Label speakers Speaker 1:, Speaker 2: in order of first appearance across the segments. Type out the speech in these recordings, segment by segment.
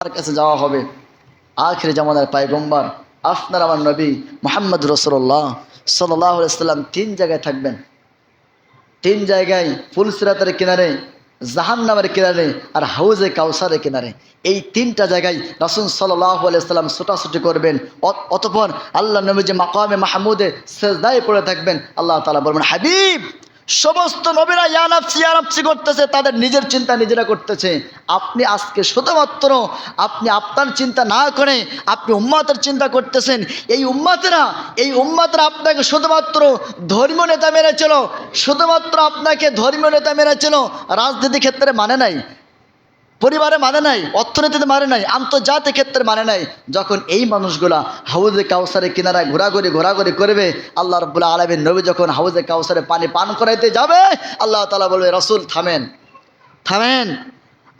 Speaker 1: তার কাছে যাওয়া হবে। আখির জামানার পয়গম্বর আপনার আমার নবী মুহাম্মদ রাসূলুল্লাহ সাল্লাল্লাহু আলাইহি ওয়াসাল্লাম 3 জায়গায় থাকবেন। 3 জায়গায়, ফুলসিরাতের কিনারে, জাহান্নামের কিনারে আর হাউজে কাউসারের কিনারে। এই 3টা জায়গায় রাসূল সাল্লাল্লাহু আলাইহি ওয়াসাল্লাম ছোটাছুটি করবেন। অতঃপর আল্লাহ নবী যে মাকামে মাহমুদে সিজদায় পড়ে থাকবেন, আল্লাহ তাআলা বলবেন, হাবিব, সমস্ত নবীরা ইয়া নাফসি করতেছে, তাদের নিজের চিন্তা নিজেরা করতেছে। আপনি আজকে শুধুমাত্র আপনি আপনার চিন্তা না করে আপনি উম্মতের চিন্তা করতেছেন। এই উম্মতেরা আপনাকে শুধুমাত্র ধর্মীয় নেতা মেনেছিল, শুধুমাত্র আপনাকে ধর্মীয় নেতা মেনেছিল, রাজনীতি ক্ষেত্রে মানে নাই, পরিবারে মানে নাই, অর্থনীতিতে মানে নাই, আন্তর্জাতিক ক্ষেত্রে মানে নাই। যখন এই মানুষগুলা হাউজে কাউসারের কিনারায় ঘোরাঘুরি করবে, আল্লাহ রাব্বুল আলামিন নবী যখন হাউজে কাউসারে পানি পান করাইতে যাবে, আল্লাহ তাআলা বলবে, রাসূল থামেন।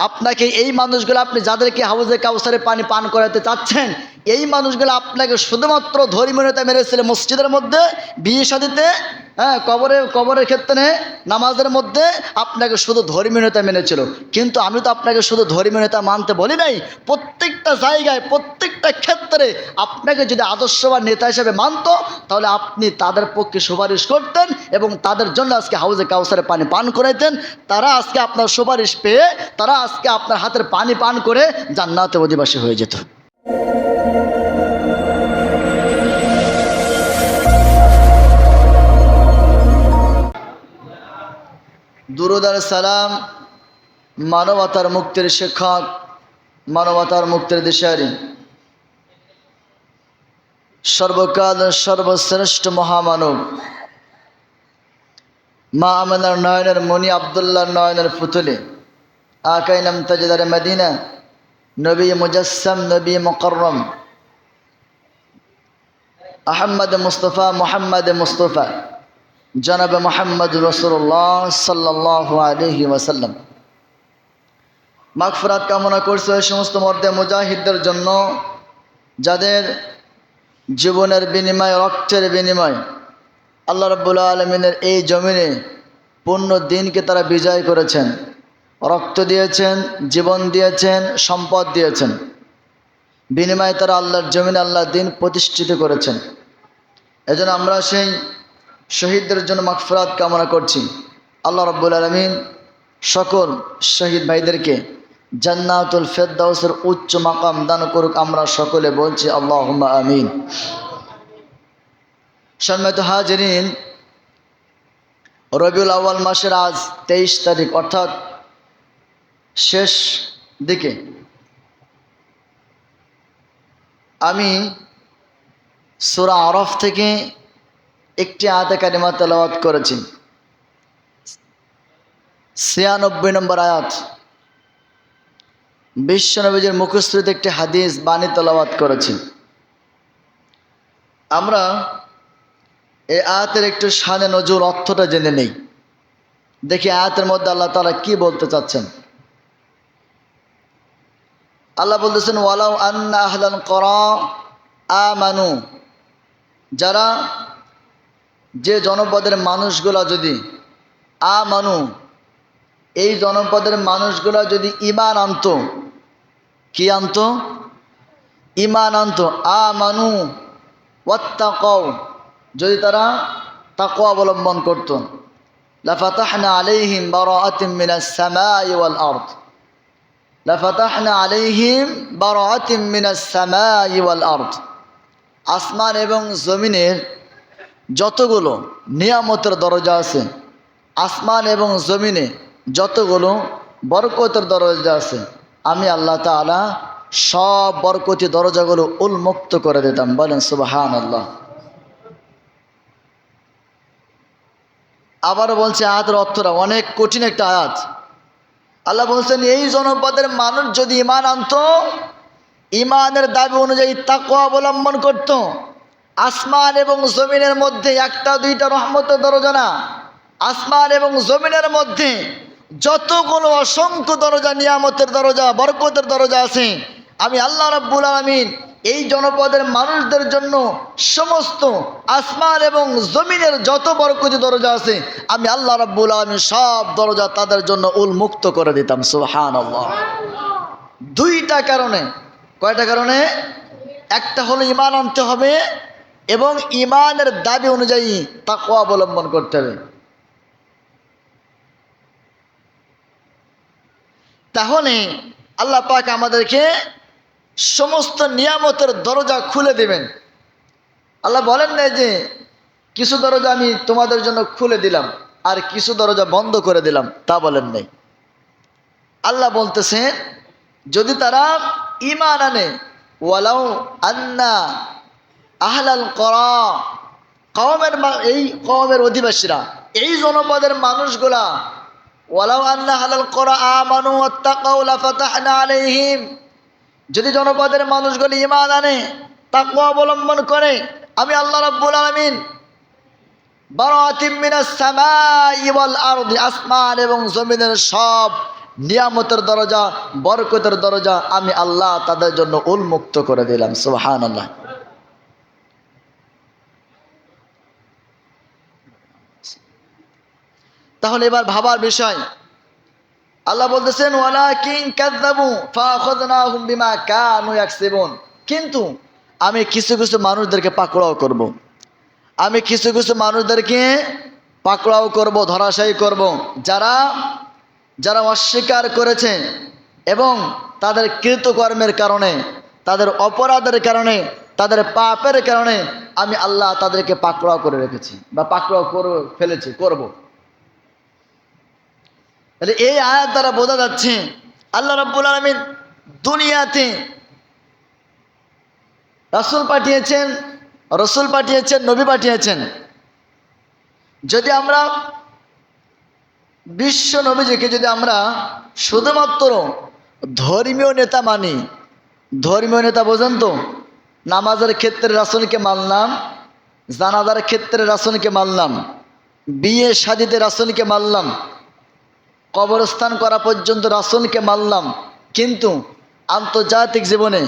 Speaker 1: আপনাকে এই মানুষগুলো, আপনি যাদেরকে হাউজে কাউসারে পানি পান করাতে চাচ্ছেন, এই মানুষগুলো আপনাকে শুধুমাত্র ধর্মীয় নেতা মেরেছিল মসজিদের মধ্যে, বিয়ে শাদিতে, কবরের ক্ষেত্রে, নামাজের মধ্যে আপনাকে শুধু ধর্মীয় নেতা মেনেছিল। কিন্তু আমি তো আপনাকে শুধু ধর্মীয় নেতা মানতে বলি নাই, প্রত্যেকটা জায়গায় প্রত্যেকটা ক্ষেত্রে আপনাকে যদি আদর্শবান নেতা হিসেবে মানত, তাহলে আপনি তাদের পক্ষে সুপারিশ করতেন এবং তাদের জন্য আজকে হাউজে কাউসারে পানি পান করাইতেন। তারা আজকে আপনার সুপারিশ পেয়ে, তারা আজকে আপনার হাতের পানি পান করে জান্নাতে অধিবাসী হয়ে যেত। দুরূদ আর সালাম মানবতার মুক্তির শিক্ষক, মানবতার মুক্তির দিশারি, সর্বকাল সর্বশ্রেষ্ঠ মহামানব, মা আমেনার নয়নের মণি, আব্দুল্লাহ নয়নের পুতুলে, আকাই নাম তাজদার মদিনা, নবী মুজাসসাম, নবী মুকররম, আহমদ মুস্তফা, মোহাম্মদ মুস্তফা, জনাব মুহাম্মদ রাসূলুল্লাহ সাল্লাল্লাহু আলাইহি ওয়াসাল্লাম। মাগফিরাত কামনা করছে ওই সমস্ত মর্দে মুজাহিদদের জন্য যাদের জীবনের বিনিময়, রক্তের বিনিময় আল্লাহ রাব্বুল আলামিনের এই জমিনে পূর্ণ দিনকে তারা বিজয় করেছেন, রক্ত দিয়েছেন, জীবন দিয়েছেন, সম্পদ দিয়েছেন। বিনিময়ে তারা আল্লাহর জমিনে আল্লাহর দিন প্রতিষ্ঠিত করেছেন। এজন্য আমরা সেই শহীদদের জন্য মাগফিরাত কামনা করছি। আল্লাহ রাব্বুল আলামিন সকল শহীদ ভাইদেরকে জান্নাতুল ফেরদাউসের উচ্চ মাকাম দান করুক, আমরা সকলে বলছি আল্লাহুম্মা আমিন। সম্মানিত হাজিরিন, রবিউল আউয়াল মাসের আজ 23 তারিখ, অর্থাৎ শেষ দিকে। আমি সূরা আরাফ থেকে একটি আয়াতে কারিমা তেলাওয়াত করেছি, 96 নম্বর আয়াত। বিশ্বনবীর মুখস্থিত একটি হাদিস বাণী তেলাওয়াত করেছি। আমরা এই আয়াতের একটু শানে নজর, অর্থটা জেনে নেই, দেখি আয়াতের মধ্যে আল্লাহ তাআলা কি বলতে চাচ্ছেন। আল্লাহ বলতেছেন, ওয়ালাউ আন্না আহলাল ক্বরা আমানু, যারা, যে জনপদের মানুষগুলা যদি, আমানু, এই জনপদের মানুষগুলা যদি ঈমান আনতো, কি আনতো? ঈমান আনতো। আমানু ওয়াত্তাকাউ, যদি তারা তাকওয়া অবলম্বন করত, লাফাতাহনা আলাইহিম বারাআতিম মিনাস সামাই ওয়াল আরদ, লাফাতাহনা আলাইহিম বারাআতিম মিনাস সামাই ওয়াল আরদ। আসমান এবং জমিনের যতগুলো নিয়ামতের দরজা আছে, আসমান এবং জমিনে যতগুলো বরকতের দরজা আছে, আমি আল্লাহ তাআলা সব বরকতি দরজাগুলো উন্মুক্ত করে দিতাম। বলেন সুবহানাল্লাহ। আবারও বলছে, আয়াতের অর্থটা অনেক কঠিন একটা আয়াত। আল্লাহ বলছেন, এই জনপদের মানুষ যদি ঈমান আনতো, ঈমানের দাবি অনুযায়ী তাকওয়া অবলম্বন করত, আসমান এবং জমিনের মধ্যে একটা দুইটা রহমতের দরজা না, আসমান এবং জমিনের মধ্যে যতগুলো অসংখ্য দরজা, নিয়ামতের দরজা, বরকতের দরজা আছে, আমি আল্লাহ রাব্বুল আলামিন এই জনপদের মানুষদের জন্য সমস্ত আসমান এবং জমিনের যত বরকতি দরজা আছে, আমি আল্লাহ রাব্বুল আলামিন সব দরজা তাদের জন্য উন্মুক্ত করে দিতাম। সুবহানাল্লাহ। দুইটা কারণে। কয়টা কারণে? একটা হলো ঈমান আনতে হবে এবং ঈমানের দাবি অনুযায়ী তাকওয়া অবলম্বন করতে হবে। তাহলে আল্লাহ পাক আমাদেরকে সমস্ত নিয়ামতের দরজা খুলে দিবেন। আল্লাহ বলেন না যে কিছু দরজা আমি তোমাদের জন্য খুলে দিলাম আর কিছু দরজা বন্ধ করে দিলাম, তা বলেন নাই। আল্লাহ বলতেছেন যদি তারা ঈমান আনে, ওয়ালাউ আন্না আহলাল করা, এই কওমের অধিবাসীরা, এই জনপদের মানুষগুলা, ওয়ালাউ আন্না আহলাল করা আমানু ওয়াত্তাকাউ লাফাতাহনা আলাইহিম, যদি জনপদের মানুষগুলো ঈমান আনে, তাকওয়া অবলম্বন করে, আমি আল্লাহ রাব্বুল আলামিন বারাআতিম মিনাস সামাই ওয়াল আরদি, আসমান এবং জমিনের সব নিয়ামতের দরজা, বরকতের দরজা আমি আল্লাহ তাদের জন্য উন্মুক্ত করে দিলাম। সুবহানাল্লাহ। তাহলে এবার ভাবার বিষয়, আল্লাহ বলতেছেন ওয়ালাকিন কাযযাবু ফাআখাযনাহুম বিমা কানু ইয়াকসিবুন, কিন্তু আমি কিছু কিছু মানুষদেরকে পাকড়াও করব। আমি কিছু কিছু মানুষদেরকে পাকড়াও করব, ধরাশায়ী করব, যারা যারা অস্বীকার করেছে এবং তাদের কৃতকর্মের কারণে, তাদের অপরাধের কারণে, তাদের পাপের কারণে আমি আল্লাহ তাদেরকে পাকড়াও করে রেখেছি বা পাকড়াও করে ফেলেছি, করব। তাহলে এই আয়াত দ্বারা বোঝা যাচ্ছে আল্লাহ রাব্বুল আলামিন দুনিয়াতে রাসূল পাঠিয়েছেন, নবী পাঠিয়েছেন। যদি আমরা বিশ্ব নবীজিকে যদি আমরা শুধুমাত্র ধর্মীয় নেতা মানি, ধর্মীয় নেতা বোঝেন তো, নামাজের ক্ষেত্রে রাসূলকে মানলাম, জানাজার ক্ষেত্রে রাসূলকে মানলাম, বিয়ে শাদীতে রাসূলকে মানলাম, কবরস্থান করা পর্যন্ত রাসূলকে মানলাম, কিন্তু আন্তর্জাতিক জীবনে,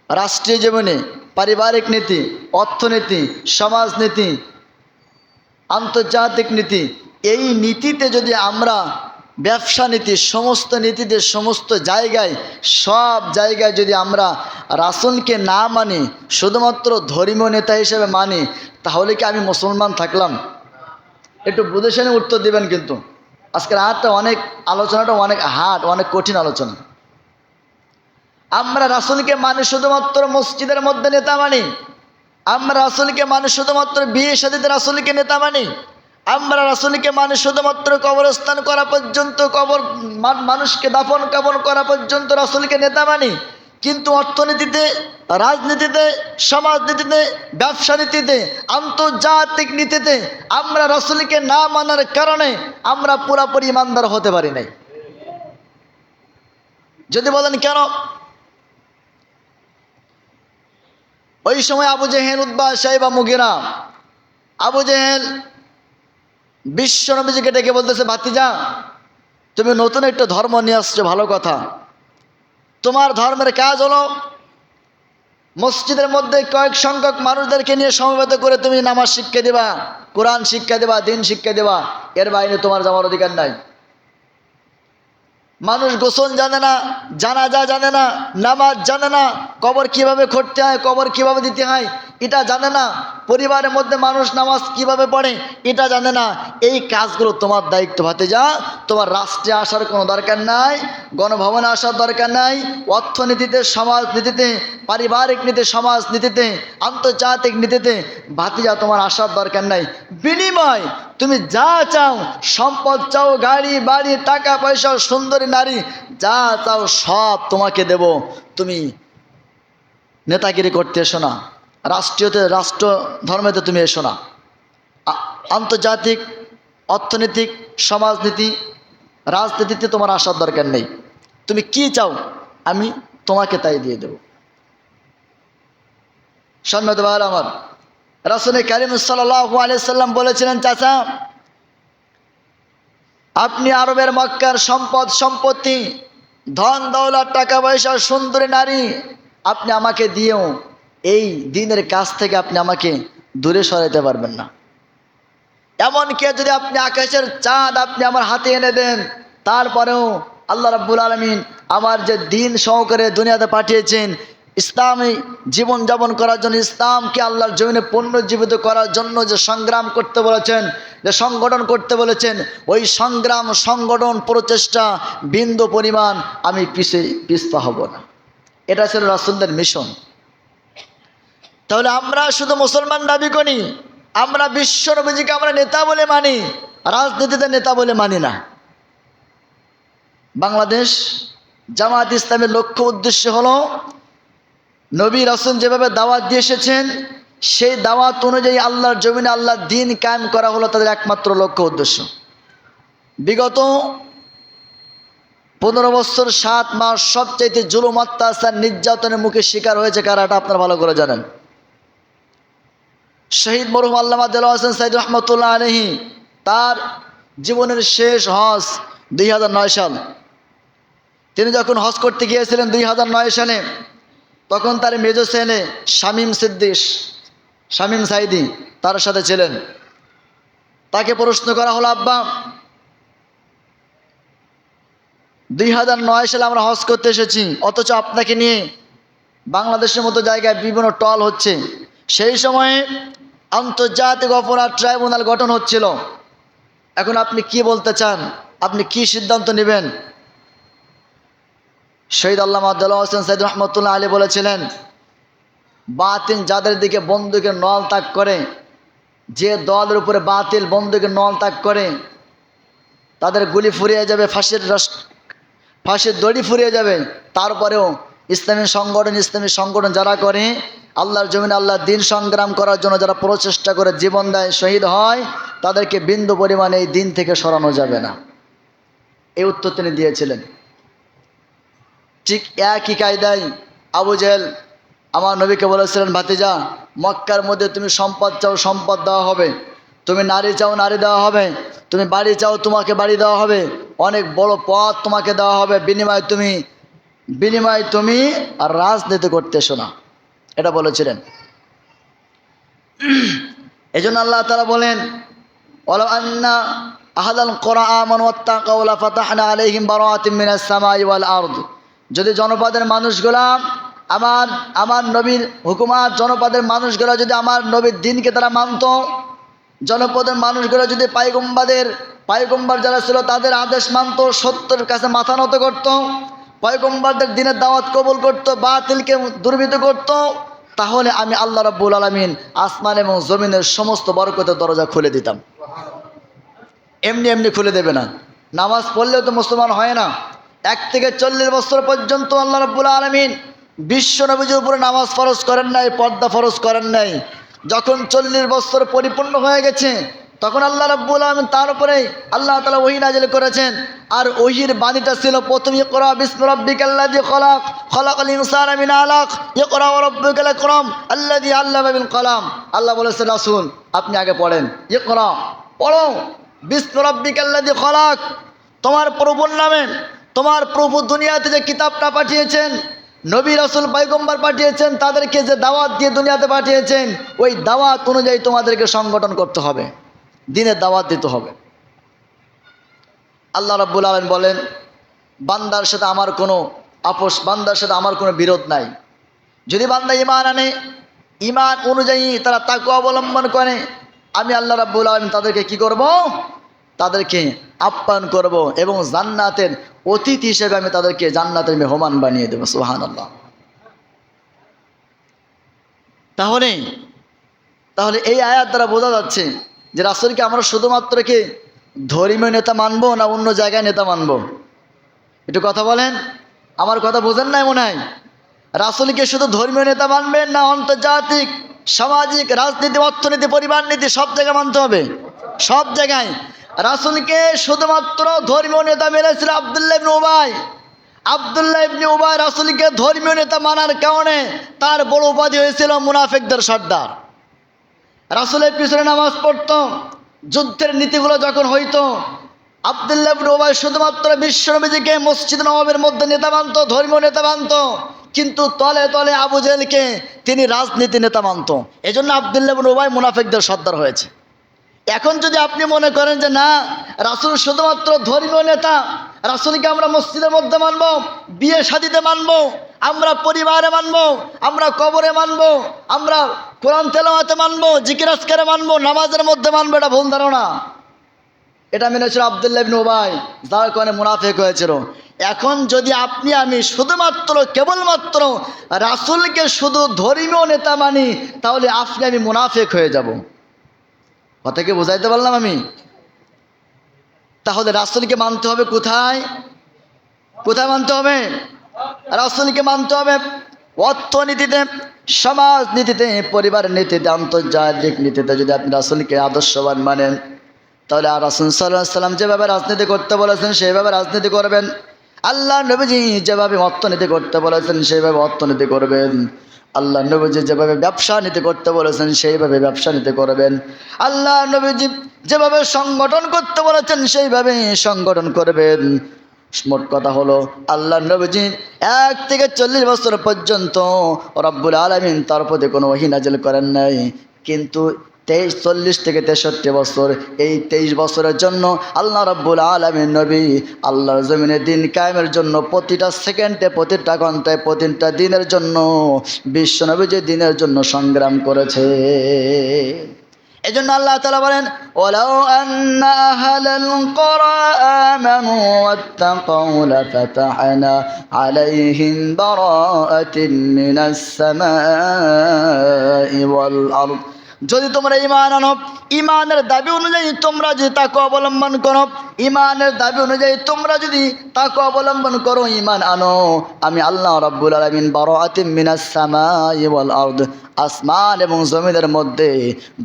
Speaker 1: রাষ্ট্রীয় জীবনে, পারিবারিক নীতি, অর্থনীতি, সমাজনীতি, আন্তর্জাতিক নীতি, এই নীতিতে যদি আমরা, ব্যবসা নীতি, সমস্ত নীতিতে, সমস্ত জায়গায়, সব জায়গায় যদি আমরা রাসূলকে না মানি, শুধুমাত্র ধর্মীয় নেতা হিসেবে মানি, তাহলে কি আমি মুসলমান থাকলাম? একটু বুঝে শুনে উত্তর দিবেন। কিন্তু আজকের আলোচনাটা অনেক হার্ড, অনেক কঠিন আলোচনা। আমরা রাসূলকে মানি শুধুমাত্র মসজিদের মধ্যে নেতা মানি, আমরা রাসূলকে মানি শুধুমাত্র বিয়ে শাদীতে রাসূলকে নেতা মানি, আমরা রাসূলকে মানি শুধুমাত্র কবরস্থান করা পর্যন্ত, মানুষকে দাফন কাফন করা পর্যন্ত রাসূলকে নেতা মানি, কিন্তু অর্থনীতিতে, রাজনীতিতে, সমাজনীতিতে, ব্যবসা নীতিতে, আন্তর্জাতিক নীতিতে আমরা রাসূলকে না মানার কারণে আমরা পুরোপুরি ইমানদার হতে পারি নাই। যদি বলেন কেন? ওই সময় আবু জেহেল, উতবা, শাইবা, মুগীরা, আবু জেহেল বিশ্ব নবীজিকে ডেকে বলতেছে, ভাতিজা তুমি নতুন একটা ধর্ম নিয়ে আসছো, ভালো কথা। তোমার ধর্মের কাজ হলো মসজিদের মধ্যে কয়েক সংখ্যক মানুষদেরকে নিয়ে সমবেত করে তুমি নামাজ শিক্ষা দেবা, কোরআন শিক্ষা দেবা, দিন শিক্ষা দেবা, এর বাইরে তোমার যাওয়ার অধিকার নাই। মানুষ গোসল জানে না, জানাজা জানে না, নামাজ জানে না, কবর কিভাবে করতে হয়, কবর কিভাবে দিতে হয় এটা জানে না, পরিবারের মধ্যে মানুষ নামাজ কিভাবে পড়ে এটা জানে না। এই কাজগুলো তোমার দায়িত্ব, ভাতিজা। তোমার রাষ্ট্রে আসার কোনো দরকার নাই, গণভবনে আসার দরকার নাই, অর্থনীতিতে, সমাজনীতিতে, পারিবারিক নীতি, সমাজনীতিতে, আন্তর্জাতিক নীতিতে ভাতিজা তোমার আসার দরকার নাই। বিনিময় তুমি যা চাও, সম্পদ চাও, গাড়ি বাড়ি, টাকা পয়সা, সুন্দরী নারী, যা চাও সব তোমাকে দেব। তুমি নেতাগিরি করতে এসো না, রাষ্ট্র ধর্মেতে তুমি এসো না, আন্তর্জাতিক, অর্থনৈতিক, সমাজনীতি, রাজনীতিতে তোমার আসার দরকার নেই। তুমি কি চাও আমি তোমাকে তাই দিয়ে দেব। সম্মানিত ভাই আমার, রাসূল কারীম সাল্লাল্লাহু আলাইহি সাল্লাম বলেছিলেন, চাচা আপনি আরবের মক্কার সম্পদ সম্পত্তি, ধন দৌলত, টাকা পয়সা, সুন্দরী নারী আপনি আমাকে দিয়েও এই দ্বীনের কাছ থেকে আপনি আমাকে দূরে সরাইতে পারবেন না। এমনকি যদি আপনি আকাশের চাঁদ আপনি আমার হাতে এনে দেন, তারপরেও আল্লাহ রাব্বুল আলামিন আমার যে দিন সহকারে দুনিয়াতে পাঠিয়েছেন, ইসলামী জীবনযাপন করার জন্য, ইসলামকে আল্লাহর জমিনে পুনর্জীবিত করার জন্য যে সংগ্রাম করতে বলেছেন, যে সংগঠন করতে বলেছেন, ওই সংগ্রাম সংগঠন প্রচেষ্টা বিন্দু পরিমাণ আমি পিছপা হব না। এটা ছিল রাসূলদের মিশন। তাহলে আমরা শুধু মুসলমান দাবি করি, আমরা বিশ্ব নবীজিকে আমরা নেতা বলে মানি, রাজনীতিতে নেতা বলে মানি না। বাংলাদেশ জামাত ইসলামের লক্ষ্য উদ্দেশ্য হলো নবী রাসূল যেভাবে দাওয়াত দিয়ে এসেছেন সেই দাওয়াত অনুযায়ী আল্লাহর জমিনে আল্লাহর দ্বীন কায়েম করা হলো তাদের একমাত্র লক্ষ্য উদ্দেশ্য। বিগত 15 বছর 7 মাস সবচাইতে জুলুম অত্যাচার নির্যাতনের মুখে শিকার হয়েছে কারা, এটা আপনারা ভালো করে জানেন। শহীদ মরহুম আল্লামা দেলোয়ার হোসেন সাইদ রহমতুল্লাহ আলাইহি তার জীবনের শেষ হজ 2009 সাল। তিনি যখন হজ করতে গিয়েছিলেন 2009 সালে, তখন তার মেজো ছেলে শামীম সাইদি তার সাথে ছিলেন। তাকে প্রশ্ন করা হলো, আব্বা 2009 সালে আমরা হজ করতে এসেছি, অথচ আপনাকে নিয়ে বাংলাদেশের মতো জায়গায় বিভিন্ন টল হচ্ছে, সেই সময়ে আন্তর্জাতিক অপরাধ ট্রাইব্যুনাল গঠন হচ্ছিল, এখন আপনি কি বলতে চান, আপনি কি সিদ্ধান্ত নেবেন? শহীদ আল্লামা দেলোয়ার হোসেন সাইদ রহমতুল্লাহ আলাইহি বলেছিলেন, বাতিল যাদের দিকে বন্দুকের নল তাক করে, যে দলের উপরে বাতিল বন্দুকের নল তাক করে তাদের গুলি ফুরিয়ে যাবে, ফাঁসির দড়ি ফুরিয়ে যাবে, তারপরেও ইসলামী সংগঠন যারা করে, আল্লাহর জমিনে আল্লাহর দ্বীন সংগ্রাম করার জন্য যারা প্রচেষ্টা করে জীবন দেয়, শহীদ হয়, তাদেরকে বিন্দু পরিমাণে এই দিন থেকে সরানো যাবে না। এই উত্তর তিনি দিয়েছিলেন। ঠিক একই কায়দায় আবু জেহেল আমার নবীকে বলেছিলেন, ভাতিজা মক্কার মধ্যে তুমি সম্পদ চাও সম্পদ দেওয়া হবে, তুমি নারী চাও নারী দেওয়া হবে, তুমি বাড়ি চাও তোমাকে বাড়ি দেওয়া হবে, অনেক বড় পদ তোমাকে দেওয়া হবে, বিনিময় তুমি আর রাজনীতি করতে এসো না, এটা বলেছিলেন। এই জন্য আল্লাহ তাআলা বলেন, ওয়ালাউ আন্না আহলাল কুরআ আমানু ওয়াত্তাকাউ লাফাতাহনা আলাইহিম বারাআতিম মিনাস সামাই ওয়াল আরদ, যদি জনপদের মানুষগুলা আমার নবীর হুকুমাত, জনপদের মানুষগুলা যদি আমার নবীর দ্বীনকে তারা মানত, জনপদের মানুষগুলা যদি পয়গম্বর যারা ছিল তাদের আদেশ মানত, সত্যের কাছে মাথা নত করত, পয়গম্বরদের দ্বীনের দাওয়াত কবুল করত, বাতিলকে দুর্বৃত্ত করত, তাহলে আমি আল্লাহ রাব্বুল আলামিন আসমান এবং জমিনের সমস্ত বরকতের দরজা খুলে দিতাম। এমনি এমনি খুলে দেবে না। নামাজ পড়লেও তো মুসলমান হয় না। 1 থেকে 40 বছর পর্যন্ত আল্লাহ রাব্বুল আলামিন বিশ্ব নবীর উপরে নামাজ ফরজ করেন নাই, পর্দা ফরজ করেন নাই। যখন 40 বছর পরিপূর্ণ হয়ে গেছে তখন আল্লাহ রাব্বুল আলামিন তার উপরে আল্লাহ তাআলা ওহী নাযিল করেছেন। আর ওহীর বাণীটা ছিল প্রথম ইকরা বিসমি রাব্বিকাল্লাযী খলাক, খলাকাল ইনসানা মিন আলাক, ইকরা ওয়া রাব্বুকাল আকরাম আল্লাযী আল্লামা বিল কলাম। আল্লাহ বলেছেন, রাসূল আপনি আগে পড়েন, ইকরা পড়ো, বিসমি রাব্বিকাল্লাযী খলাক, তোমার প্রভুর নামে, তোমার প্রভু দুনিয়াতে যে কিতাবটা পাঠিয়েছেন, নবী রাসূল পয়গম্বর পাঠিয়েছেন, তাদেরকে যে দাওয়াত দিয়ে দুনিয়াতে পাঠিয়েছেন, ওই দাওয়াত অনুযায়ী তোমাদেরকে সংগঠন করতে হবে, দ্বীনের দাওয়াত দিতে হবে। আল্লাহ রাব্বুল আলামিন বলেন, বান্দার সাথে আমার কোনো আপোষ, বান্দার সাথে আমার কোনো বিরোধ নাই। যদি বান্দা ঈমান আনে, ঈমান অনুযায়ী তারা তাকওয়া অবলম্বন করে, আমি আল্লাহ রাব্বুল আলামিন তাদেরকে কি করব? তাদেরকে আপ্যায়ন করব এবং জান্নাতের অতিথি হিসেবে আমি তাদেরকে জান্নাতের মেহমান বানিয়ে দেব। সুবহানাল্লাহ। তাহলে এই আয়াত দ্বারা বোঝা যাচ্ছে যে রাসূলকে আমরা শুধুমাত্র কি ধর্মীয় নেতা মানবো না অন্য জায়গায় নেতা মানবো? একটু কথা বলেন, আমার কথা বোঝেন নাই মনে হয়? রাসূলকে শুধু ধর্মীয় নেতা মানবেন না আন্তর্জাতিক সামাজিক রাজনীতি অর্থনীতি পরিবার নীতি সব জায়গায় মানতে হবে? সব জায়গায়। রাসূলকে শুধুমাত্র ধর্মীয় নেতা মেনেছিল আব্দুল্লাহ ইবনে উবাই রাসূলকে ধর্মীয় নেতা মানার কারণে তার বড় উপাধি হয়েছিল মুনাফিকদের সর্দার। রাসূলের পিছনে নামাজ পড়ত, যুদ্ধের নীতিগুলো যখন হইতো, আব্দুল্লাহ ইবনে উবাই শুধুমাত্র বিশ্বনবীজিকে মসজিদ নববীর মধ্যে নেতা মানত, ধর্মীয় নেতা মানত, কিন্তু তলে তলে আবু জেহেলকে তিনি রাজনীতি নেতা মানত। এজন্য আব্দুল্লাহ ইবনে উবাই মুনাফিকদের সর্দার হয়েছে। এখন যদি আপনি মনে করেন যে না, রাসূল শুধুমাত্র ধর্মীয় নেতা, রাসূলকে আমরা মসজিদের মধ্যে মানবো, বিয়ে শাদীতে মানবো, আমরা পরিবারে মানবো, আমরা কবরে মানবো, আমরা কোরআন তেলাওয়াতে মানবো, জিকির আজকারে মানবো, নামাজের মধ্যে মানবো, এটা ভুল ধারণা। এটা মেনেছিল আব্দুল্লাহ ইবনে উবাই, যার কারণে মুনাফিক হয়েছিল। এখন যদি আপনি আমি শুধুমাত্র কেবলমাত্র রাসূলকে শুধু ধর্মীয় নেতা মানি, তাহলে আপনি আমি মুনাফিক হয়ে যাব। কথা কি বুঝাইতে পারলাম আমি? তাহলে রাসূলকে মানতে হবে কোথায়? কোথায় মানতে হবে? রাসূলকে মানতে হবে অর্থনীতিতে, সমাজনীতিতে, পরিবার নীতিতে, আন্তর্জাতিক নীতিতে। যদি আপনি রাসূলকে আদর্শবান মানেন, তাহলে আর রাসূল সাল্লাল্লাহু আলাইহি ওয়াসাল্লাম যেভাবে রাজনীতি করতে বলেছেন সেইভাবে রাজনীতি করবেন। আল্লাহ নবীজি যেভাবে অর্থনীতি করতে বলেছেন সেইভাবে অর্থনীতি করবেন। আল্লাহ নবীজি যেভাবে ব্যবসা নীতি করতে বলেছেন সেইভাবে ব্যবসা নীতি করবেন। আল্লাহ নবীজি যেভাবে সংগঠন করতে বলেছেন সেইভাবে সংগঠন করবেন। মোট কথা হলো, আল্লাহ নবীজি 1 থেকে 40 বছর পর্যন্ত রব্বুল আলামিন তার প্রতি কোনো ওহী নাযিল করেন নাই, কিন্তু 40 থেকে 63 বছর, এই 23 বছরের জন্য আল্লাহ রাব্বুল আলামিন নবী আল্লাহর জমিনে দিন কায়েমের জন্য প্রতিটা সেকেন্ডে, প্রতিটা ঘন্টায়, প্রতিটা দিনের জন্য বিশ্ব নবী যে দিনের জন্য সংগ্রাম করেছে। এজন্য আল্লাহ তাআলা বলেন, ওয়ালাউ আন্না আহলাল কুরা আমানু ওয়াত্তাকাউ লাফাতাহনা আলাইহিম বারাআতিন মিনাস সামাই ওয়াল আরদ। যদি তোমরা ঈমান আনো, ঈমানের দাবি অনুযায়ী তোমরা যদি তাকওয়া অবলম্বন করো, ঈমানের দাবি অনুযায়ী তোমরা যদি তাকওয়া অবলম্বন করো, ঈমান আনো, আমি আল্লাহ রাব্বুল আলামিন বারাআতিম মিনাস সামাই ওয়াল আরদ, আসমান এবং জমিনের মধ্যে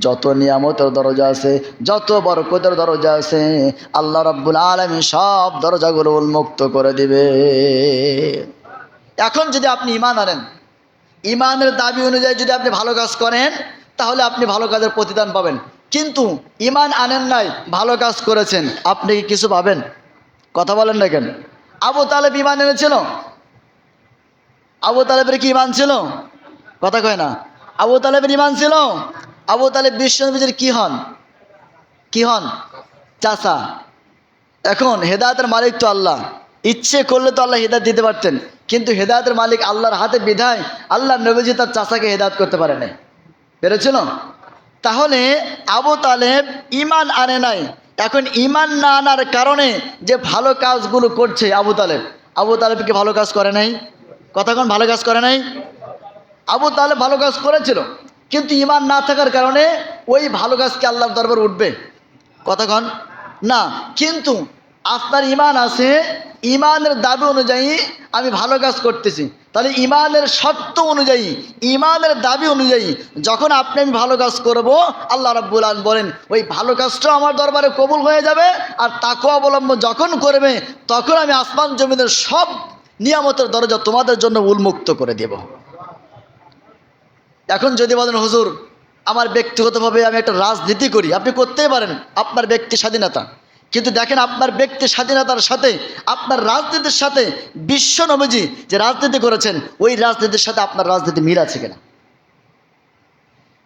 Speaker 1: যত নিয়ামতের দরজা আছে, যত বরকতের দরজা আছে, আল্লাহ রাব্বুল আলামিন সব দরজাগুলো উন্মুক্ত করে দিবে। এখন যদি আপনি ঈমান আনেন, ঈমানের দাবি অনুযায়ী যদি আপনি ভালো কাজ করেন, তাহলে আপনি ভালো কাজের প্রতিদান পাবেন। কিন্তু ঈমান আনেন নাই, ভালো কাজ করেছেন, আপনি কি কিছু পাবেন? কথা বলেন না কেন? আবু তালেব ঈমান এনেছিল? আবু তালেবের কি ঈমান ছিল? কথা কয় না। আবু তালেবের ঈমান ছিল? আবু তালেব বিশ্বনবীর কি হন? কি হন? চাচা। এখন হেদায়েতের মালিক তো আল্লাহ, ইচ্ছে করলে তো আল্লাহ হেদায়েত দিতে পারতেন, কিন্তু হেদায়েতের মালিক আল্লাহর হাতে বিধায় আল্লাহ নবীজি তার চাচাকে হেদায়েত করতে পারে নাই। পেরেছিল? তাহলে আবু তালেব ঈমান আনে নাই। এখন ঈমান না আনার কারণে যে ভালো কাজগুলো করছে আবু তালেব কি ভালো কাজ করে নাই? কতক্ষণ ভালো কাজ করে নাই? আবু তালেব ভালো কাজ করেছিল, কিন্তু ঈমান না থাকার কারণে ওই ভালো কাজকে আল্লাহর দরবারে উঠবে? কতক্ষণ না। কিন্তু আপনার ঈমান আছে, ঈমানের দাবি অনুযায়ী আমি ভালো কাজ করতেছি, তাহলে ঈমানের শর্ত অনুযায়ী, ঈমানের দাবি অনুযায়ী যখন আপনি আমি ভালো কাজ করব, আল্লাহ রাব্বুল আলামিন বলেন ওই ভালো কাজটাও আমার দরবারে কবুল হয়ে যাবে। আর তাকওয়া অবলম্বন যখন করবে, তখন আমি আসমান জমিনের সব নিয়ামতের দরজা তোমাদের জন্য উন্মুক্ত করে দেব। এখন যদি বলেন, হুজুর আমার ব্যক্তিগতভাবে আমি একটা রাজনীতি করি, আপনি করতেই পারেন, আপনার ব্যক্তি স্বাধীনতা। কিন্তু দেখেন, আপনার ব্যক্তি স্বাধীনতার সাথে, আপনার রাজনীতির সাথে বিশ্ব নবীজি যে রাজনীতি করেছেন ওই রাজনীতির সাথে আপনার রাজনীতি মিল আছে কিনা?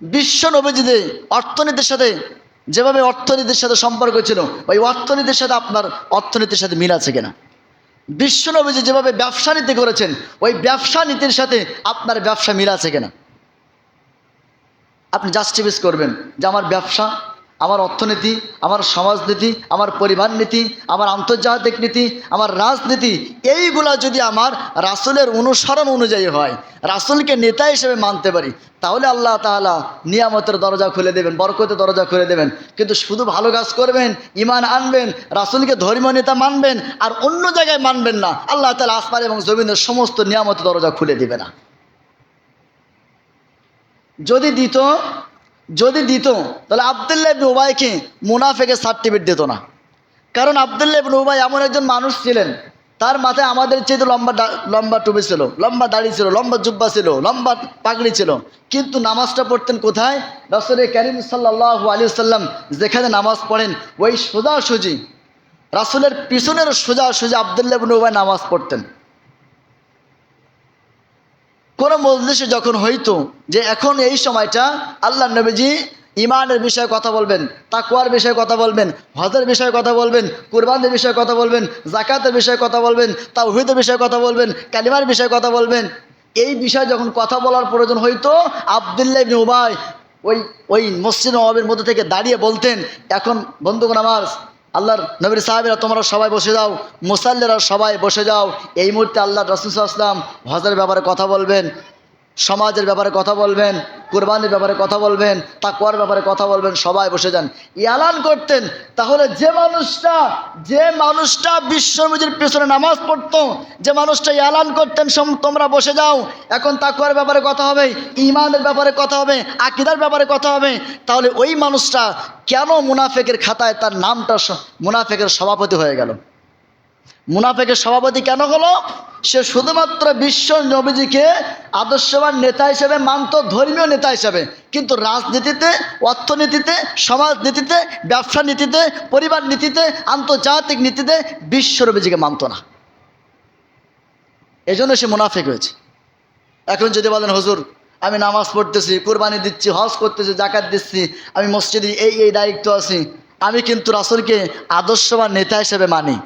Speaker 1: বিশ্ব নবীজি যে অর্থনীতির সাথে, যেভাবে অর্থনীতির সাথে সম্পর্ক ছিল, ওই অর্থনীতির সাথে আপনার অর্থনীতির সাথে মিল আছে কিনা? বিশ্ব নবীজি যেভাবে ব্যবসা নীতি করেছেন ওই ব্যবসা নীতির সাথে আপনার ব্যবসা মিল আছে কিনা? আপনি জাস্টিফাই করবেন যে আমার ব্যবসা, আমার অর্থনীতি, আমার সমাজনীতি, আমার পরিবার নীতি, আমার আন্তর্জাতিক নীতি, আমার রাজনীতি, এইগুলা যদি আমার রাসূলের অনুসরণ অনুযায়ী হয়, রাসূলকে নেতা হিসেবে মানতে পারি, তাহলে আল্লাহ তাআলা নিয়ামতের দরজা খুলে দেবেন, বরকতের দরজা খুলে দেবেন। কিন্তু শুধু ভালো কাজ করবেন, ঈমান আনবেন, রাসূলকে ধর্মীয় নেতা মানবেন আর অন্য জায়গায় মানবেন না, আল্লাহ তাআলা আসমান এবং জমিনের সমস্ত নিয়ামতের দরজা খুলে দেবে না। যদি দিত তাহলে আব্দুল্লাহ ইবনে উবাইকে মুনাফিকের সার্টিফিকেট দিত না। কারণ আব্দুল্লাহ ইবনে উবাই এমন একজন মানুষ ছিলেন, তার মাথায় আমাদের চেয়ে লম্বা টুপি ছিল, লম্বা দাড়ি ছিল, লম্বা জুব্বা ছিল, লম্বা পাগড়ি ছিল, কিন্তু নামাজটা পড়তেন কোথায়? রাসূল কারীম সাল্লাল্লাহু আলাইহি ওয়াসাল্লাম যেখানে নামাজ পড়েন ওই সোজাসুজি রাসূলের পিছনের সোজাসুজি আব্দুল্লাহ ইবনে উবাই নামাজ পড়তেন। কোন মজলিসে যখন হইতো যে এখন এই সময়টা আল্লাহ নবীজি ইমানের বিষয়ে কথা বলবেন, তাকওয়ার বিষয়ে কথা বলবেন, হজের বিষয়ে কথা বলবেন, কুরবানির বিষয়ে কথা বলবেন, যাকাতের বিষয়ে কথা বলবেন, তাওহীদের বিষয়ে কথা বলবেন, কালিমার বিষয়ে কথা বলবেন। এই বিষয়ে যখন কথা বলার প্রয়োজন হইতো, আব্দুল্লাহ ইবনে উবাই ওই ওই মসজিদ নববীর মধ্যে থেকে দাঁড়িয়ে বলতেন, এখন বন্ধুগণ আমার, আল্লাহর নবীর সাহাবীরা তোমরা সবাই বসে যাও, মুসাল্লিরা সবাই বসে যাও। এই মুহূর্তে আল্লাহর রাসূল সাল্লাল্লাহু আলাইহি ওয়াসাল্লাম হজের ব্যাপারে কথা বলবেন, সমাজের ব্যাপারে কথা বলবেন, কুরবানির ব্যাপারে কথা বলবেন, তাকওয়ার ব্যাপারে কথা বলবেন, সবাই বসে যান এলান করতেন। তাহলে যে মানুষটা বিশ্বনবীর পেছনে নামাজ পড়তো, যে মানুষটা এলান করতেন তোমরা বসে যাও, এখন তাকওয়ার ব্যাপারে কথা হবে, ঈমানের ব্যাপারে কথা হবে, আকীদার ব্যাপারে কথা হবে, তাহলে ওই মানুষটা কেন মুনাফিকের খাতায় তার নামটা মুনাফিকের সভাপতি হয়ে গেল? মুনাফিকের সভাপতি কেন হলো? সে শুধুমাত্র বিশ্ব নবীজিকে আদর্শবান নেতা হিসেবে মানত, ধর্মীয় নেতা হিসেবে, কিন্তু রাজনীতিতে, অর্থনীতিতে, সমাজনীতিতে, ব্যবসা নীতিতে, পরিবার নীতিতে, আন্তর্জাতিক নীতিতে বিশ্ব নবীজিকে মানত না। এজন্য সে মুনাফিক হয়েছে। এখন যদি বলেন হুজুর আমি নামাজ পড়তেছি, কুরবানি দিচ্ছি, হজ করতেছি, যাকাত দিচ্ছি, আমি মসজিদে এই দায়িত্ব আছি, আমি কিন্তু রাসূলকে আদর্শবান নেতা হিসেবে মানি,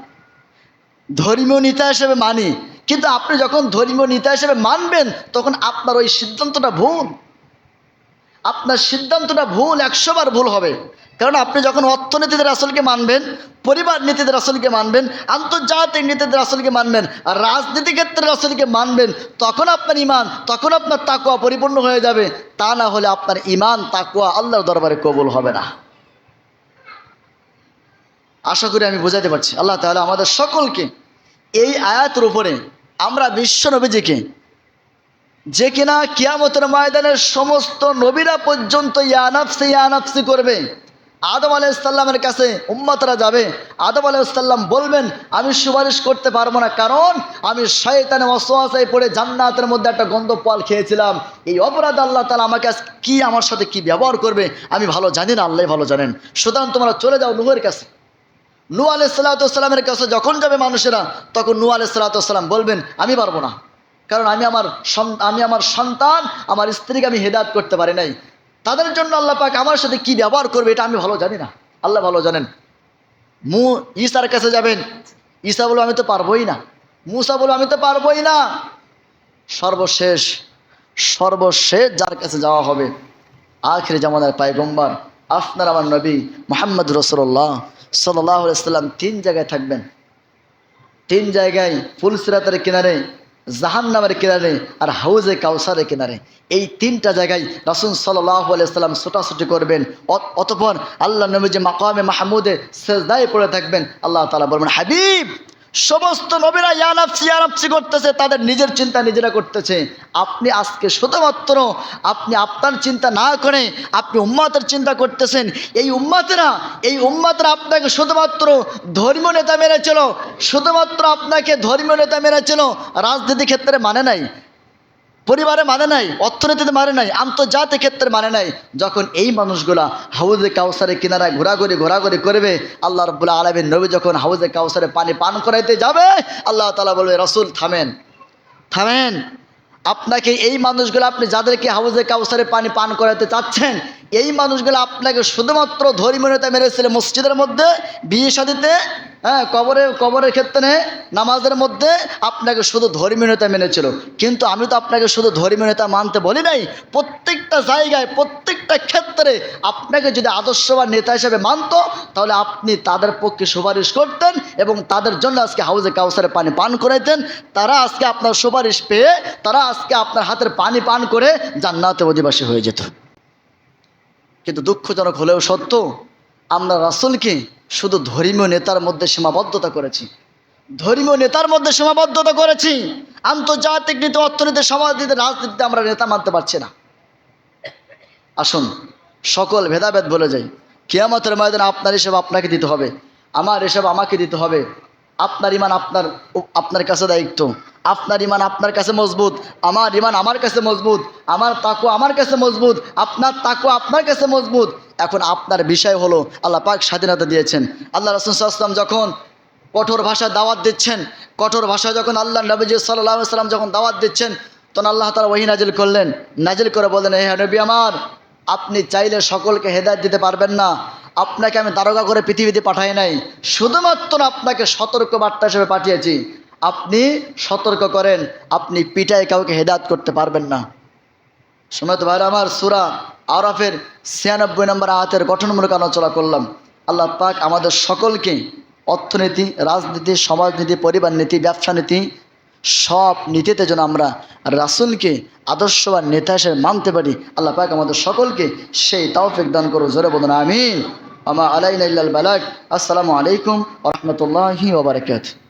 Speaker 1: ধর্মীয় নেতা হিসেবে মানি, কিন্তু আপনি যখন ধর্মীয় নেতা হিসেবে মানবেন তখন আপনার ওই সিদ্ধান্তটা ভুল। আপনার সিদ্ধান্তটা ভুল, 100 বার ভুল হবে। কারণ আপনি যখন অর্থনীতিতে রাসূলকে মানবেন, পরিবার নীতিতে রাসূলকে মানবেন, আন্তর্জাতিক নীতিতে রাসূলকে মানবেন, আর রাজনীতি ক্ষেত্রে রাসূলকে মানবেন, তখন আপনার ঈমান, তখন আপনার তাকওয়া পরিপূর্ণ হয়ে যাবে। তা না হলে আপনার ঈমান, তাকওয়া আল্লাহর দরবারে কবুল হবে না। আশা করি আমি বোঝাতে পারছি। আল্লাহ তাআলা আমাদের সকলকে এই আয়াতের উপরে আমরা বিশ্ব নবীজিকে, যে কিনা কিয়ামতের ময়দানের সমস্ত নবীরা পর্যন্ত ইয়া নাফসি করবে, আদম আলাইহিস সালামের কাছে উম্মতরা যাবে, আদম আলাইহিস সালাম বলবেন আমি সুপারিশ করতে পারবো না, কারণ আমি শয়তানের ওয়াসওয়াসায় পড়ে জান্নাতের মধ্যে একটা গন্ধ ফল খেয়েছিলাম, এই অপরাধ আল্লাহ তাআলা আমাকে কি আমার সাথে কি ব্যবহার করবে আমি ভালো জানি না, আল্লাহ ভালো জানেন। সুতরাং তোমরা চলে যাও নূহের কাছে। নূহ আলাইহিস সালামের কাছে যখন যাবে মানুষেরা, তখন নূহ আলাইহিস সালাম বলবেন আমি পারবো না, কারণ আমি আমার সন্তান, আমার স্ত্রীকে আমি হেদায়েত করতে পারি নাই, তাদের জন্য আল্লাহ পাক আমার সাথে কি ব্যবহার করবে এটা আমি ভালো জানি না, আল্লাহ ভালো জানেন। ঈসার কাছে যাবেন, ঈসা বলবে আমি তো পারবোই না, মূসা বলবে আমি তো পারবোই না। সর্বশেষ যার কাছে যাওয়া হবে আখির জামানার পয়গম্বর আপনার আমার নবী মুহাম্মদ রাসূলুল্লাহ সাল্লাল্লাহু আলাইহি ওয়াসাল্লাম। 3 জায়গায় থাকবেন, 3 জায়গায়, ফুলসিরাতের কিনারে, জাহান্নামের কিনারে, আর হাউজে কাউসারের কিনারে। এই 3টা জায়গায় রাসূল সাল্লাল্লাহু আলাইহি ওয়াসাল্লাম ছোটাছুটি করবেন। অতঃপর আল্লাহ নবীজি মাকামে মাহমুদে সিজদায় পড়ে থাকবেন। আল্লাহ তাআলা বলবেন হাবিব, সমস্ত নবীরা ইয়া নাফসি করতেছে, তাদের নিজের চিন্তা নিজেরা করতেছে, আপনি আজকে শুধুমাত্র আপনি আপনার চিন্তা না করে আপনি উম্মতের চিন্তা করতেছেন। এই উম্মতেরা আপনাকে শুধুমাত্র ধর্মীয় নেতা মেনেছিল, শুধুমাত্র আপনাকে ধর্মীয় নেতা মেনেছিল, রাজনীতি ক্ষেত্রে মানে নাই, পরিবারে মানে নাই, অর্থনীতিতে মানে নাই, আন্তর্জাতিক ক্ষেত্রে মানে নাই। যখন এই মানুষগুলা হাউজে কাউসারের কিনারায় ঘোরাঘুরি করবে, আল্লাহ রাব্বুল আলামিন নবী যখন হাউজে কাউসারে পানি পান করাইতে যাবে, আল্লাহ তাআলা বলবে রাসূল থামেন, আপনাকে এই মানুষগুলো, আপনি যাদেরকে হাউজে কাউসারে পানি পান করাতে চাচ্ছেন, এই মানুষগুলো আপনাকে শুধুমাত্র ধর্মীয় নেতা মেরেছিল, মসজিদের মধ্যে, বিয়ে শাদীতে, কবরের ক্ষেত্রে, নামাজের মধ্যে আপনাকে শুধু ধর্মীয় নেতা মেনেছিল। কিন্তু আমি তো আপনাকে শুধু ধর্মীয় নেতা মানতে বলি নাই, প্রত্যেকটা জায়গায়, প্রত্যেকটা ক্ষেত্রে আপনাকে যদি আদর্শবান নেতা হিসেবে মানত, তাহলে আপনি তাদের পক্ষে সুপারিশ করতেন এবং তাদের জন্য আজকে হাউজে কাউসারে পানি পান করাইতেন। তারা আজকে আপনার সুপারিশ পেয়ে, তারা আজকে আপনার হাতের পানি পান করে জান্নাতে অধিবাসী হয়ে যেত। কিন্তু দুঃখজনক হলেও সত্য, আমরা রাসূলকে শুধু ধর্মীয় নেতার মধ্যে সীমাবদ্ধতা করেছি, আন্তর্জাতিক নীতি, অর্থনীতি, সমাজনীতি, রাজনীতিতে আমরা নেতা মানতে পারছি না। আসুন সকল ভেদাভেদ বলে যাই, কিয়ামতের ময়দানে আপনার হিসাব আপনাকে দিতে হবে, আমার হিসাব আমাকে দিতে হবে। আপনার ঈমান আপনার কাছে দায়িত্ব, আপনার ঈমান আপনার কাছে মজবুত, আমার ঈমান আমার কাছে মজবুত, আমার তাকওয়া আমার কাছে মজবুত, আপনার তাকওয়া আপনার কাছে মজবুত। এখন আপনার বিষয় হলো, আল্লাহ পাক স্বাধীনতা দিয়েছেন। আল্লাহ রাসূল সাল্লাল্লাহু আলাইহি ওয়াসাল্লাম যখন কঠোর ভাষায় দাওয়াত দিচ্ছেন, কঠোর ভাষায় যখন আল্লাহ নবী সাল্লাল্লাহু আলাইহি ওয়াসাল্লাম যখন দাওয়াত দিচ্ছেন, তখন আল্লাহ তাআলা ওহী নাজিল করে বললেন, হে নবী আমার, আপনি চাইলে সকলকে হেদায়েত দিতে পারবেন না। আপনাকে আমি দারোগা করে পৃথিবীতে পাঠাই নাই, শুধুমাত্র আপনাকে সতর্ক বার্তা হিসেবে পাঠিয়েছি। আপনি সতর্ক করেন, আপনি পিটায় কাউকে হেদায়েত করতে পারবেন না। সময় তো ভাইরা আমার, সূরা আরাফের ৯৬ নম্বর আয়াতের গঠনমূলক আলোচনা করলাম। আল্লাহ পাক আমাদের সকলকে অর্থনীতি, রাজনীতি, সমাজনীতি, পরিবার নীতি, ব্যবসা নীতি, সব নীতিতে যেন আমরা রাসূলকে আদর্শবান নেতা হিসেবে মানতে পারি। আল্লাহ পাক আমাদের সকলকে সেই তৌফিক দান করুন। জোরে বলুন আমিন। আমা আলাইনা ইল্লাল বালাগ। আসসালামু আলাইকুম ওয়া রাহমাতুল্লাহি ওয়া বারাকাতুহু।